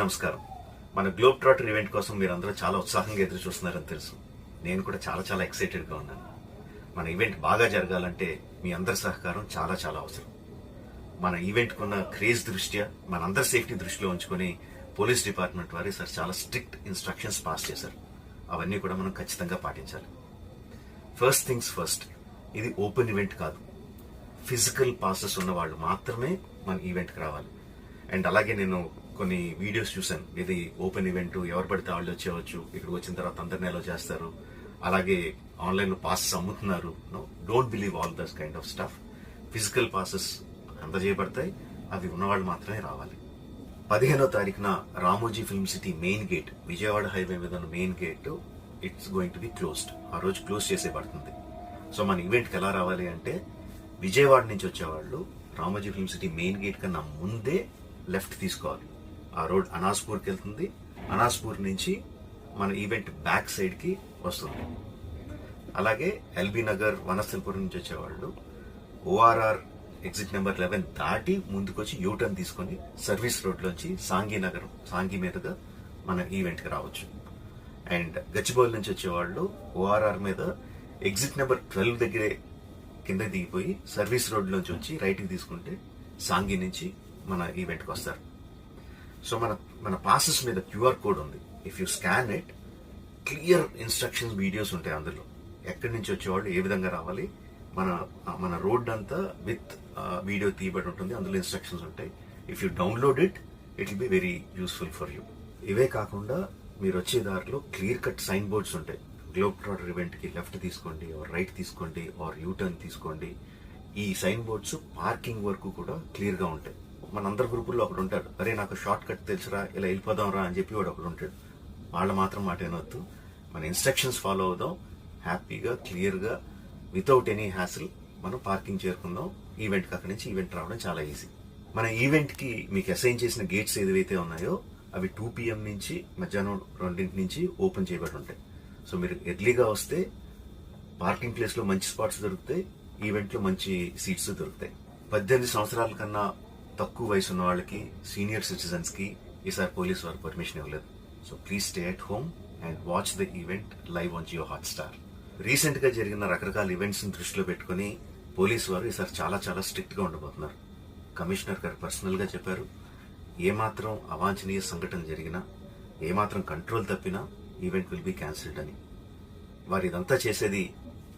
నమస్కారం. మన globe trotter event కోసం మీరందరూ చాలా ఉత్సాహంగా ఎదురు చూస్తున్నారని తెలుసు. నేను కూడా చాలా ఎక్సైటెడ్గా ఉన్నాను. మన ఈవెంట్ బాగా జరగాలంటే మీ అందరి సహకారం చాలా అవసరం. మన ఈవెంట్కి ఉన్న క్రేజ్ దృష్ట్యా మనందరి సేఫ్టీ దృష్టిలో ఉంచుకొని పోలీస్ డిపార్ట్మెంట్ వారు సార్ చాలా స్ట్రిక్ట్ ఇన్స్ట్రక్షన్స్ పాస్ చేశారు. అవన్నీ కూడా మనం ఖచ్చితంగా పాటించాలి. ఫస్ట్ థింగ్స్ ఫస్ట్, ఇది ఓపెన్ ఈవెంట్ కాదు. ఫిజికల్ పాసెస్ ఉన్న వాళ్ళు మాత్రమే మన ఈవెంట్కి రావాలి. అండ్ అలాగే నేను కొన్ని వీడియోస్ చూశాను. ఇది ఓపెన్ ఈవెంట్, ఎవరు పడితే వాళ్ళు వచ్చేవచ్చు, ఇక్కడికి వచ్చిన తర్వాత అందరినీ అలో చేస్తారు, అలాగే ఆన్లైన్లో పాసెస్ అమ్ముతున్నారు. Don't believe all this kind of stuff. Physical passes అందజేయబడతాయి, అవి ఉన్నవాళ్ళు మాత్రమే రావాలి. 15వ తారీఖున Ramoji film city main gate, Vijayawada highway మీద ఉన్న main gate it's going to be closed. ఆ రోజు క్లోజ్ చేసేయబడుతుంది. సో మన ఈవెంట్కి ఎలా రావాలి అంటే, విజయవాడ నుంచి వచ్చేవాళ్ళు Ramoji film city main gate కన్నా ముందే లెఫ్ట్ తీసుకోవాలి. ఆ రోడ్ అనాస్పూర్కి వెళ్తుంది. అనాస్పూర్ నుంచి మన ఈవెంట్ బ్యాక్ సైడ్కి వస్తుంది. అలాగే ఎల్బీ నగర్, వనస్థలపురం నుంచి వచ్చేవాళ్ళు ఓఆర్ఆర్ ఎగ్జిట్ నెంబర్ 11 దాటి ముందుకొచ్చి యూటర్న్ తీసుకొని సర్వీస్ రోడ్లోంచి సాంఘీ మీదుగా మన ఈవెంట్కి రావచ్చు. అండ్ గచ్చిబౌలి నుంచి వచ్చేవాళ్ళు ఓఆర్ఆర్ మీద ఎగ్జిట్ నెంబర్ 12 దగ్గరే కింద దిగిపోయి సర్వీస్ రోడ్లోంచి వచ్చి రైట్కి తీసుకుంటే సాంఘీ నుంచి మన ఈవెంట్కి వస్తారు. సో మన పాసెస్ మీద క్యూఆర్ కోడ్ ఉంది. If you scan it, clear instructions videos ఉంటాయి అందులో. ఎక్కడి నుంచి వచ్చేవాళ్ళు ఏ విధంగా రావాలి, మన రోడ్ అంతా విత్ వీడియో తీయబడి ఉంటుంది. అందులో ఇన్స్ట్రక్షన్స్ ఉంటాయి. If you download it will be very useful for you. ఇవే కాకుండా మీరు వచ్చే దారిలో క్లియర్ కట్ సైన్ బోర్డ్స్ ఉంటాయి. గ్లోబ్ ట్రాటర్ ఈవెంట్కి లెఫ్ట్ తీసుకోండి, ఆర్ రైట్ తీసుకోండి, ఆర్ యూటర్న్ తీసుకోండి. ఈ సైన్ బోర్డ్స్ పార్కింగ్ వరకు కూడా క్లియర్గా ఉంటాయి. మనందరి గ్రూపుల్లో ఒకడు ఉంటాడు, అరే నాకు షార్ట్ కట్ తెలుసురా, ఇలా వెళ్ళిపోదాం రా అని చెప్పి వాడు ఒకడు ఉంటాడు. వాళ్ళ మాత్రం మాట ఏనొద్దు. మన ఇన్స్ట్రక్షన్స్ ఫాలో అవుదాం. హ్యాపీగా, క్లియర్గా, వితౌట్ ఎనీ హ్యాసిల్ మనం పార్కింగ్ చేరుకుందాం. ఈవెంట్కి అక్కడి నుంచి ఈవెంట్ రావడం చాలా ఈజీ. మన ఈవెంట్కి మీకు అసైన్ చేసిన గేట్స్ ఏదైతే ఉన్నాయో అవి 2 PM నుంచి మధ్యాహ్నం 2 నుంచి ఓపెన్ చేయబడి ఉంటాయి. సో మీరు ఎర్లీగా వస్తే పార్కింగ్ ప్లేస్లో మంచి స్పాట్స్ దొరుకుతాయి, ఈవెంట్లో మంచి సీట్స్ దొరుకుతాయి. 18 సంవత్సరాల కన్నా తక్కువ వయసు ఉన్న వాళ్ళకి, సీనియర్ సిటిజన్స్కి ఈసారి పోలీస్ వారు పర్మిషన్ ఇవ్వలేదు. So please stay at home and watch the event live on Jio Hotstar. రీసెంట్గా జరిగిన రకరకాల ఈవెంట్స్ని దృష్టిలో పెట్టుకుని పోలీసు వారు ఈసారి చాలా స్ట్రిక్ట్గా ఉండబోతున్నారు. కమిషనర్ గారు పర్సనల్గా చెప్పారు, ఏమాత్రం అవాంఛనీయ సంఘటన జరిగినా, ఏమాత్రం కంట్రోల్ తప్పినా ఈవెంట్ విల్ బి క్యాన్సిల్డ్ అని. వారు ఇదంతా చేసేది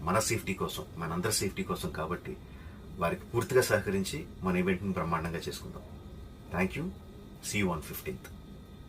మన సేఫ్టీ కోసం, మనందరి సేఫ్టీ కోసం. కాబట్టి వారికి పూర్తిగా సహకరించి మన ఈవెంట్ని బ్రహ్మాండంగా చేసుకుందాం. Thank you. See you on 15th.